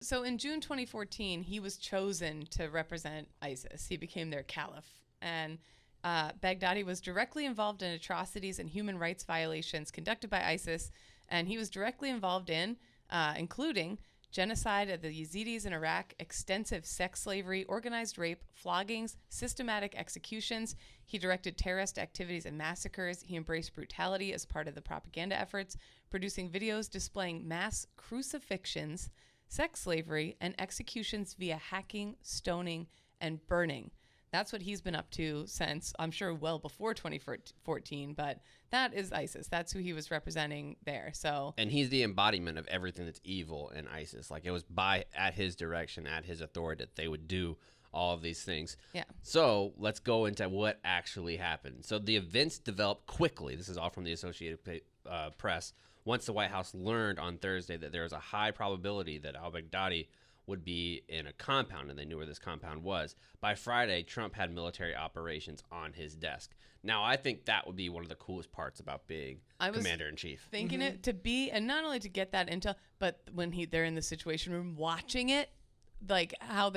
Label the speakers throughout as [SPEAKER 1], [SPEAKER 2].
[SPEAKER 1] So in June 2014, he was chosen to represent ISIS. He became their caliph. And Baghdadi was directly involved in atrocities and human rights violations conducted by ISIS. And he was directly involved in, including genocide of the Yazidis in Iraq, extensive sex slavery, organized rape, floggings, systematic executions. He directed terrorist activities and massacres. He embraced brutality as part of the propaganda efforts, producing videos displaying mass crucifixions, sex slavery, and executions via hacking, stoning, and burning. That's what he's been up to since, I'm sure, well before 2014, but that is ISIS. That's who he was representing there. So,
[SPEAKER 2] and he's the embodiment of everything that's evil in ISIS. Like, it was at his direction, at his authority, that they would do all of these things.
[SPEAKER 1] Yeah.
[SPEAKER 2] So let's go into what actually happened. So the events developed quickly. This is all from the Associated Press. Once the White House learned on Thursday that there was a high probability that al-Baghdadi would be in a compound, and they knew where this compound was. By Friday, Trump had military operations on his desk. Now, I think that would be one of the coolest parts about being commander-in-chief.
[SPEAKER 1] Thinking it to be, and not only to get that intel, but when they're in the Situation Room watching it, like how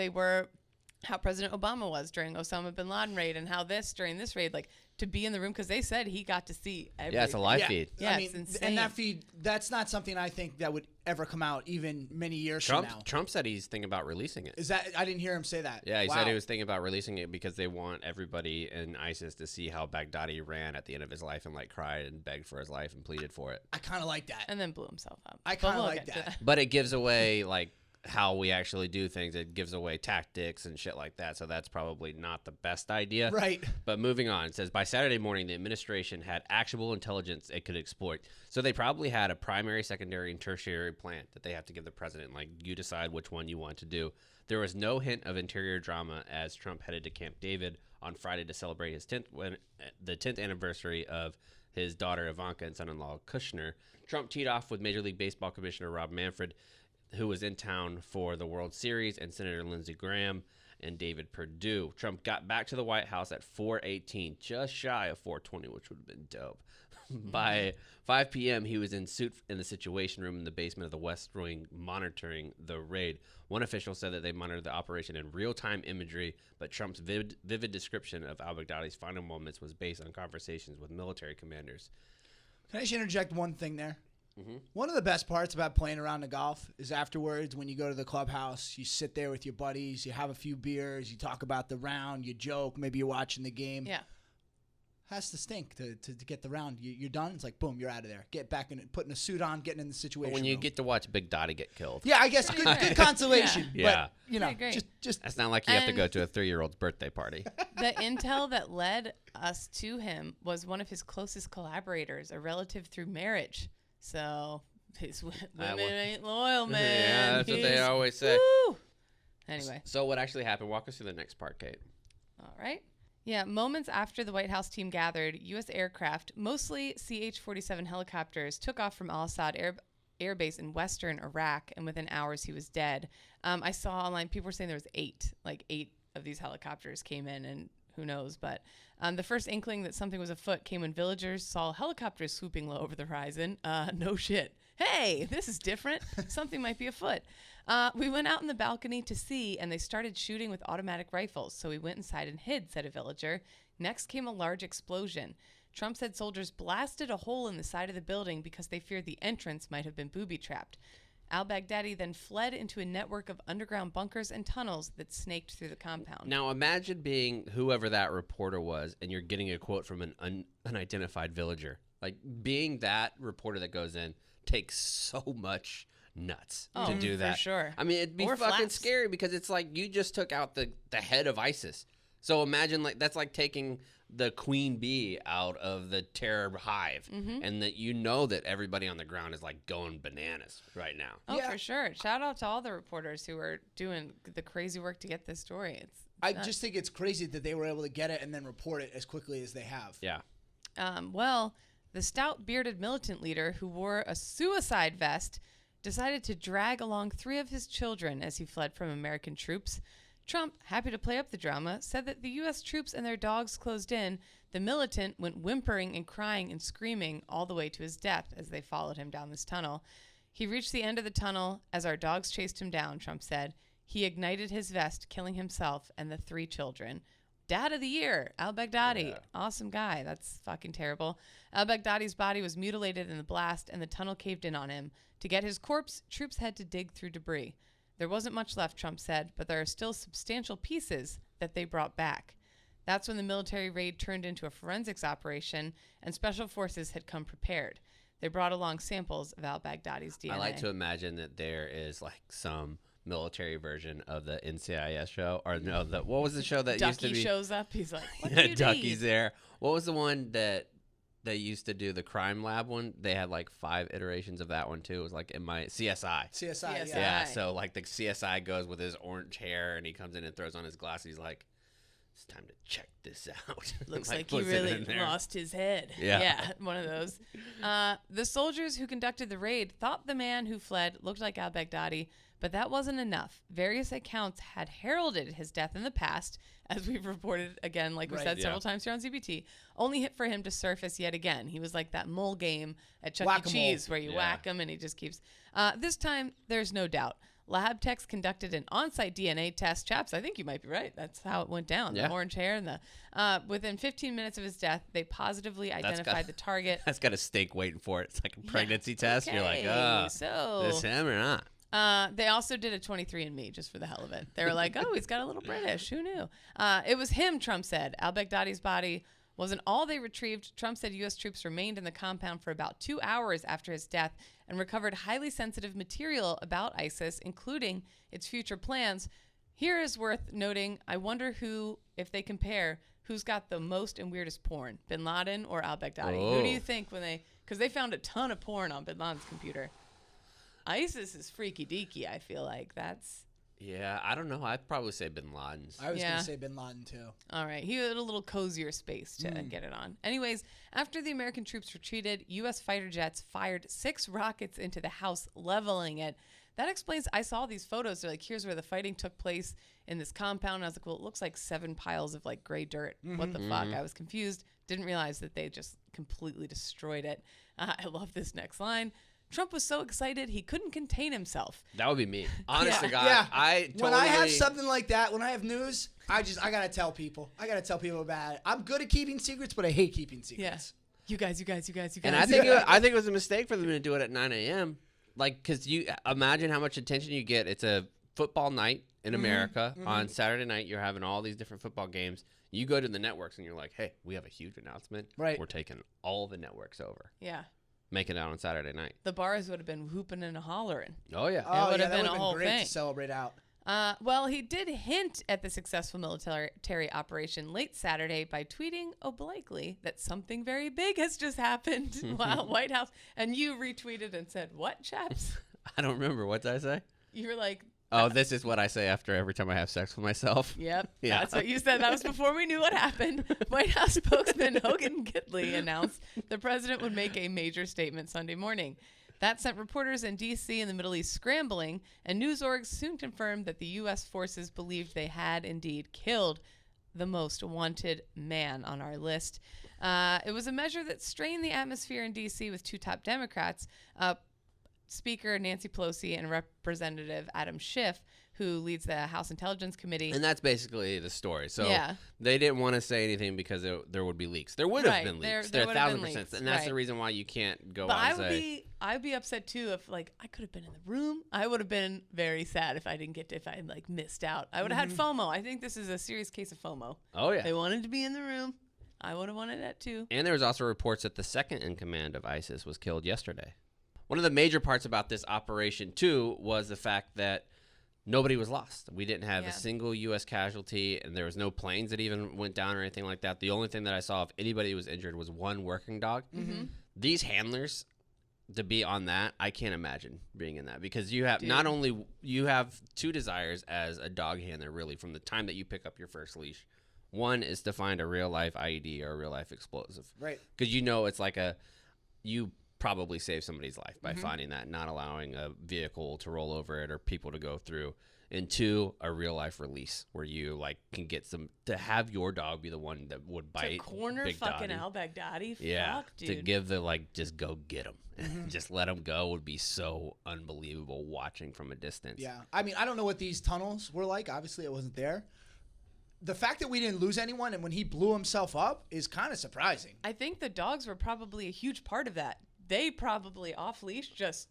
[SPEAKER 1] President Obama was during Osama bin Laden raid, and how during this raid, like to be in the room, because they said he got to see everything.
[SPEAKER 2] Yeah, it's a live feed.
[SPEAKER 1] Yeah, it's insane.
[SPEAKER 3] And that feed, that's not something I think that would ever come out even many years from now.
[SPEAKER 2] Trump said he's thinking about releasing it.
[SPEAKER 3] Is that, I didn't hear him say that.
[SPEAKER 2] Yeah, he said he was thinking about releasing it because they want everybody in ISIS to see how Baghdadi ran at the end of his life and like cried and begged for his life and pleaded for it.
[SPEAKER 3] I kind of like that.
[SPEAKER 1] And then blew himself up.
[SPEAKER 3] I kind of like that.
[SPEAKER 2] But it gives away like how we actually do things. It gives away tactics and shit like that. So that's probably not the best idea.
[SPEAKER 3] Right.
[SPEAKER 2] But moving on, it says by Saturday morning, the administration had actionable intelligence it could exploit. So they probably had a primary, secondary, and tertiary plan that they have to give the president. Like, you decide which one you want to do. There was no hint of interior drama as Trump headed to Camp David on Friday to celebrate the 10th anniversary of his daughter Ivanka and son-in-law Kushner. Trump teed off with Major League Baseball Commissioner Rob Manfred, who was in town for the World Series, and Senator Lindsey Graham and David Perdue. Trump got back to the White House at 4:18, just shy of 4:20, which would have been dope. By 5 p.m., he was in suit in the Situation Room in the basement of the West Wing monitoring the raid. One official said that they monitored the operation in real-time imagery, but Trump's vivid description of al-Baghdadi's final moments was based on conversations with military commanders.
[SPEAKER 3] Can I just interject one thing there? Mm-hmm. One of the best parts about playing around the golf is afterwards when you go to the clubhouse, you sit there with your buddies, you have a few beers, you talk about the round, you joke, maybe you're watching the game.
[SPEAKER 1] Yeah.
[SPEAKER 3] Has to stink to get the round. You're done. It's like, boom, you're out of there. Get back in it, putting a suit on, getting in the situation.
[SPEAKER 2] But when you get to watch Big Dottie get killed.
[SPEAKER 3] Yeah, I guess good consolation.
[SPEAKER 2] Yeah.
[SPEAKER 3] But, you know, just
[SPEAKER 2] that's not like you have to go to a 3-year-old's birthday party.
[SPEAKER 1] The intel that led us to him was one of his closest collaborators, a relative through marriage. So his women ain't loyal, man.
[SPEAKER 2] Yeah, that's what they always say.
[SPEAKER 1] Woo! Anyway.
[SPEAKER 2] So what actually happened? Walk us through the next part, Kate.
[SPEAKER 1] All right. Yeah, moments after the White House team gathered, U.S. aircraft, mostly CH-47 helicopters, took off from Al-Assad Air Base in western Iraq, and within hours he was dead. I saw online, people were saying there was 8 of these helicopters came in, and who knows, but the first inkling that something was afoot came when villagers saw helicopters swooping low over the horizon. No shit. Hey, this is different. Something might be afoot. We went out in the balcony to see, and they started shooting with automatic rifles, so we went inside and hid, said a villager. Next came a large explosion. Trump said soldiers blasted a hole in the side of the building because they feared the entrance might have been booby-trapped. Al-Baghdadi then fled into a network of underground bunkers and tunnels that snaked through the compound.
[SPEAKER 2] Now imagine being whoever that reporter was, and you're getting a quote from an unidentified villager. Like, being that reporter that goes in takes so much nuts to do that.
[SPEAKER 1] For sure.
[SPEAKER 2] I mean, it'd be fucking scary because it's like you just took out the head of ISIS. So imagine, like, that's like taking the queen bee out of the terror hive, and that you know that everybody on the ground is like going bananas right now.
[SPEAKER 1] Oh, yeah. For sure. Shout out to all the reporters who are doing the crazy work to get this story.
[SPEAKER 3] I just think it's crazy that they were able to get it and then report it as quickly as they have.
[SPEAKER 2] Yeah.
[SPEAKER 1] Well, the stout bearded militant leader who wore a suicide vest decided to drag along 3 of his children as he fled from American troops. Trump, happy to play up the drama, said that the U.S. troops and their dogs closed in. The militant went whimpering and crying and screaming all the way to his death as they followed him down this tunnel. He reached the end of the tunnel as our dogs chased him down, Trump said. He ignited his vest, killing himself and the 3 children. Dad of the year, al-Baghdadi.
[SPEAKER 2] Yeah.
[SPEAKER 1] Awesome guy. That's fucking terrible. Al-Baghdadi's body was mutilated in the blast and the tunnel caved in on him. To get his corpse, troops had to dig through debris. There wasn't much left, Trump said, but there are still substantial pieces that they brought back. That's when the military raid turned into a forensics operation and special forces had come prepared. They brought along samples of al-Baghdadi's DNA.
[SPEAKER 2] I like to imagine that there is like some military version of the NCIS show, or no, what was the show that used to be?
[SPEAKER 1] Ducky shows up. He's like, what do you
[SPEAKER 2] Ducky's
[SPEAKER 1] need?
[SPEAKER 2] there. What was the one that they used to do, the crime lab one? They had like 5 iterations of that one too. It was like in my CSI.
[SPEAKER 3] CSI.
[SPEAKER 1] Yeah.
[SPEAKER 2] Yeah, so like the CSI goes with his orange hair and he comes in and throws on his glasses. He's like, it's time to check this out.
[SPEAKER 1] Looks like he
[SPEAKER 2] puts it in
[SPEAKER 1] really
[SPEAKER 2] there.
[SPEAKER 1] lost his head.
[SPEAKER 2] Yeah.
[SPEAKER 1] One of those. The soldiers who conducted the raid thought the man who fled looked like al-Baghdadi, but that wasn't enough. Various accounts had heralded his death in the past, as we've reported again, like we said several times here on ZBT, only for him to surface yet again. He was like that mole game at Chuck E. Cheese where you whack him and he just keeps. This time, there's no doubt. Lab techs conducted an on-site DNA test. Chaps, I think you might be right. That's how it went down. The orange hair and the within 15 minutes of his death, they positively identified the target.
[SPEAKER 2] That's got a steak waiting for it. It's like a pregnancy test.
[SPEAKER 1] Okay,
[SPEAKER 2] You're like,
[SPEAKER 1] so
[SPEAKER 2] this him or not?
[SPEAKER 1] they also did a 23andMe just for the hell of it. They were like, oh, he's got a little British. Who knew? It was him, Trump said. Al-Baghdadi's body wasn't all they retrieved. Trump said U.S. troops remained in the compound for about 2 hours after his death and recovered highly sensitive material about ISIS, including its future plans. Here is worth noting, I wonder who, if they compare, who's got the most and weirdest porn, bin Laden or al-Baghdadi?
[SPEAKER 2] Oh.
[SPEAKER 1] Who do you think because they found a ton of porn on bin Laden's computer. ISIS is freaky deaky, I feel like. That's...
[SPEAKER 2] Yeah, I don't know. I'd probably say bin Laden's.
[SPEAKER 3] I was going to say bin Laden, too.
[SPEAKER 1] All right. He had a little cozier space to get it on. Anyways, after the American troops retreated, U.S. fighter jets fired 6 rockets into the house, leveling it. That explains, I saw these photos. They're like, here's where the fighting took place in this compound. And I was like, well, it looks like 7 piles of like gray dirt. What the fuck? I was confused. Didn't realize that they just completely destroyed it. I love this next line. Trump was so excited he couldn't contain himself.
[SPEAKER 2] That would be me. Honest to God.
[SPEAKER 3] Yeah.
[SPEAKER 2] When
[SPEAKER 3] I have something like that, when I have news, I gotta tell people. I gotta tell people about it. I'm good at keeping secrets, but I hate keeping secrets.
[SPEAKER 1] Yeah. You guys.
[SPEAKER 2] And I think it was a mistake for them to do it at 9 a.m. Like, because you imagine how much attention you get. It's a football night in America. On Saturday night, you're having all these different football games. You go to the networks and you're like, hey, we have a huge announcement.
[SPEAKER 3] Right.
[SPEAKER 2] We're taking all the networks over.
[SPEAKER 1] Yeah.
[SPEAKER 2] Make it out on Saturday night.
[SPEAKER 1] The bars would have been whooping and hollering.
[SPEAKER 2] Oh, yeah.
[SPEAKER 3] Oh,
[SPEAKER 1] would
[SPEAKER 3] yeah,
[SPEAKER 1] have
[SPEAKER 3] that
[SPEAKER 1] been
[SPEAKER 3] would
[SPEAKER 1] a
[SPEAKER 3] have
[SPEAKER 1] whole
[SPEAKER 3] been great
[SPEAKER 1] thing.
[SPEAKER 3] to celebrate out.
[SPEAKER 1] Well, he did hint at the successful military operation late Saturday by tweeting obliquely that something very big has just happened while White House. And you retweeted and said, what, chaps?
[SPEAKER 2] I don't remember. What did I say?
[SPEAKER 1] You were like,
[SPEAKER 2] Oh, this is what I say after every time I have sex with myself.
[SPEAKER 1] yep,
[SPEAKER 2] Yeah.
[SPEAKER 1] that's what you said. That was before we knew what happened. White House spokesman Hogan Gidley announced the president would make a major statement Sunday morning. That sent reporters in D.C. and the Middle East scrambling, and news orgs soon confirmed that the U.S. forces believed they had indeed killed the most wanted man on our list. It was a measure that strained the atmosphere in D.C. with 2 top Democrats, Speaker Nancy Pelosi and Representative Adam Schiff, who leads the House Intelligence Committee.
[SPEAKER 2] And that's basically the story. So
[SPEAKER 1] Yeah.
[SPEAKER 2] they didn't want to say anything because there would be leaks. There would have
[SPEAKER 1] Right.
[SPEAKER 2] been
[SPEAKER 1] There
[SPEAKER 2] leaks. There
[SPEAKER 1] would have been
[SPEAKER 2] 1,000%.
[SPEAKER 1] leaks.
[SPEAKER 2] And that's
[SPEAKER 1] Right.
[SPEAKER 2] the reason why you can't go
[SPEAKER 1] But
[SPEAKER 2] out and say.
[SPEAKER 1] I'd be upset too if like I could have been in the room. I would have been very sad if I didn't get to, if I had like missed out. I would have had FOMO. I think this is a serious case of FOMO.
[SPEAKER 2] Oh, yeah.
[SPEAKER 1] They wanted to be in the room. I would have wanted that too.
[SPEAKER 2] And there was also reports that the second in command of ISIS was killed yesterday. One of the major parts about this operation, too, was the fact that nobody was lost. We didn't have a single U.S. casualty, and there was no planes that even went down or anything like that. The only thing that I saw, if anybody was injured, was one working dog. These handlers, to be on that, I can't imagine being in that, because you have not only you have 2 desires as a dog handler, really, from the time that you pick up your first leash. One is to find a real life IED or a real life explosive,
[SPEAKER 3] Right?
[SPEAKER 2] because it's like you probably saved somebody's life by finding that, not allowing a vehicle to roll over it or people to go through. And 2, a real life release where you like can get some to have your dog be the one that would bite.
[SPEAKER 1] To corner
[SPEAKER 2] Big
[SPEAKER 1] fucking
[SPEAKER 2] Dottie.
[SPEAKER 1] al-Baghdadi.
[SPEAKER 2] Yeah,
[SPEAKER 1] Fuck, dude.
[SPEAKER 2] to give the like just go get him, just let him go would be so unbelievable watching from a distance.
[SPEAKER 3] Yeah. I mean, I don't know what these tunnels were like. Obviously, I wasn't there. The fact that we didn't lose anyone and when he blew himself up is kind of surprising.
[SPEAKER 1] I think the dogs were probably a huge part of that. They probably off leash just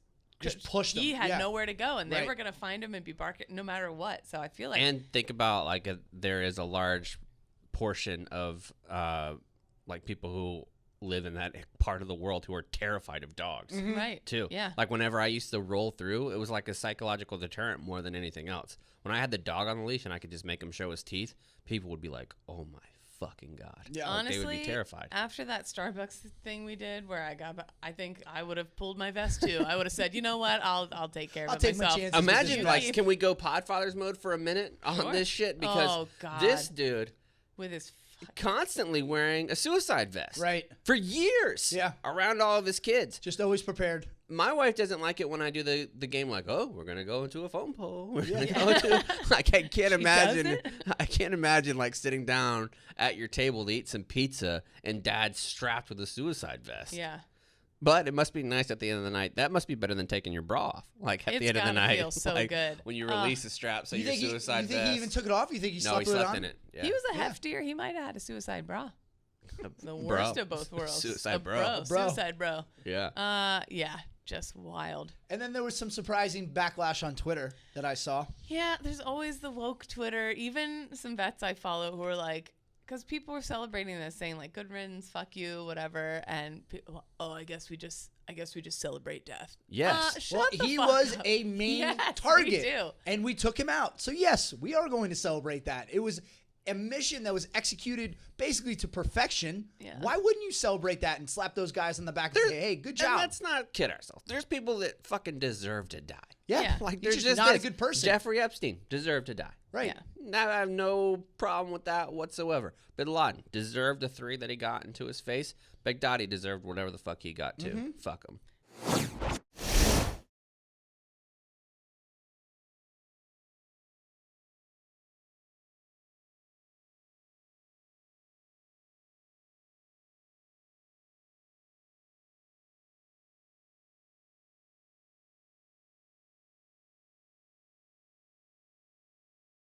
[SPEAKER 3] pushed him.
[SPEAKER 1] He had
[SPEAKER 3] Yeah.
[SPEAKER 1] nowhere to go, and they
[SPEAKER 3] Right.
[SPEAKER 1] were gonna find him and be barking no matter what. So I feel like
[SPEAKER 2] And think about like there is a large portion of like people who live in that part of the world who are terrified of dogs
[SPEAKER 1] right
[SPEAKER 2] too.
[SPEAKER 1] Yeah.
[SPEAKER 2] Like whenever I used to roll through, it was like a psychological deterrent more than anything else. When I had the dog on the leash and I could just make him show his teeth, people would be like, "Oh my fucking god!"
[SPEAKER 3] Yeah.
[SPEAKER 2] Like,
[SPEAKER 1] Honestly,
[SPEAKER 2] they would be terrified.
[SPEAKER 1] After that Starbucks thing we did, where I think I would have pulled my vest too. I would have said, you know what, I'll take care of
[SPEAKER 3] I'll
[SPEAKER 1] it
[SPEAKER 3] take my
[SPEAKER 1] myself.
[SPEAKER 3] chances.
[SPEAKER 2] Imagine
[SPEAKER 1] You
[SPEAKER 2] like,
[SPEAKER 1] leave
[SPEAKER 2] can we go Podfathers mode for a minute on
[SPEAKER 1] Sure.
[SPEAKER 2] this shit? Because
[SPEAKER 1] Oh, God.
[SPEAKER 2] this dude
[SPEAKER 1] with his.
[SPEAKER 2] constantly wearing a suicide vest,
[SPEAKER 3] Right.
[SPEAKER 2] for years,
[SPEAKER 3] Yeah.
[SPEAKER 2] around all of his kids.
[SPEAKER 3] Just always prepared.
[SPEAKER 2] My wife doesn't like it when I do the game like, oh, we're gonna go into a phone pole. We're gonna
[SPEAKER 3] Yeah.
[SPEAKER 2] go into like I can't imagine
[SPEAKER 1] doesn't?
[SPEAKER 2] I can't imagine like sitting down at your table to eat some pizza and dad's strapped with a suicide vest.
[SPEAKER 1] Yeah.
[SPEAKER 2] But it must be nice at the end of the night. That must be better than taking your bra off. Like at
[SPEAKER 1] It's
[SPEAKER 2] the end of the
[SPEAKER 1] gotta
[SPEAKER 2] night.
[SPEAKER 1] feel so
[SPEAKER 2] like,
[SPEAKER 1] good.
[SPEAKER 2] when you release the strap so
[SPEAKER 3] You
[SPEAKER 2] your
[SPEAKER 3] think,
[SPEAKER 2] suicide
[SPEAKER 3] you think
[SPEAKER 2] vest.
[SPEAKER 3] he even took it off? You think he
[SPEAKER 2] No, he
[SPEAKER 3] slept with it
[SPEAKER 2] slept
[SPEAKER 3] on?
[SPEAKER 2] in it. Yeah.
[SPEAKER 1] He was a
[SPEAKER 3] Yeah.
[SPEAKER 1] heftier. He might have had a suicide bra. The
[SPEAKER 2] Bro.
[SPEAKER 1] worst of both worlds.
[SPEAKER 2] Suicide
[SPEAKER 1] A
[SPEAKER 2] bro.
[SPEAKER 3] Bro.
[SPEAKER 1] Suicide bro.
[SPEAKER 2] Yeah.
[SPEAKER 1] Yeah. Just wild.
[SPEAKER 3] And then there was some surprising backlash on Twitter that I saw.
[SPEAKER 1] Yeah, there's always the woke Twitter. Even some vets I follow who are like, because people were celebrating this, saying like, "Good riddance, fuck you, whatever." And oh, I guess we just celebrate death.
[SPEAKER 2] Yes.
[SPEAKER 1] Shut
[SPEAKER 3] Well,
[SPEAKER 1] the
[SPEAKER 3] he
[SPEAKER 1] fuck
[SPEAKER 3] was
[SPEAKER 1] up.
[SPEAKER 3] a main
[SPEAKER 1] Yes, we
[SPEAKER 3] target,
[SPEAKER 1] do.
[SPEAKER 3] and we took him out. So yes, we are going to celebrate that. It was a mission that was executed basically to perfection.
[SPEAKER 1] Yeah.
[SPEAKER 3] Why wouldn't you celebrate that and slap those guys on the back and say, "Hey, good
[SPEAKER 2] And
[SPEAKER 3] job"?
[SPEAKER 2] let's not kid ourselves. There's people that fucking deserve to die.
[SPEAKER 3] Yeah,
[SPEAKER 1] Yeah.
[SPEAKER 2] Like
[SPEAKER 3] he's
[SPEAKER 2] there's
[SPEAKER 3] just
[SPEAKER 2] just
[SPEAKER 3] not
[SPEAKER 2] this.
[SPEAKER 3] a good person.
[SPEAKER 2] Jeffrey Epstein deserved to die.
[SPEAKER 3] Right.
[SPEAKER 1] Yeah.
[SPEAKER 2] Now I have no problem with that whatsoever. Bin Laden deserved the 3 that he got into his face. Baghdadi deserved whatever the fuck he got too. Fuck him.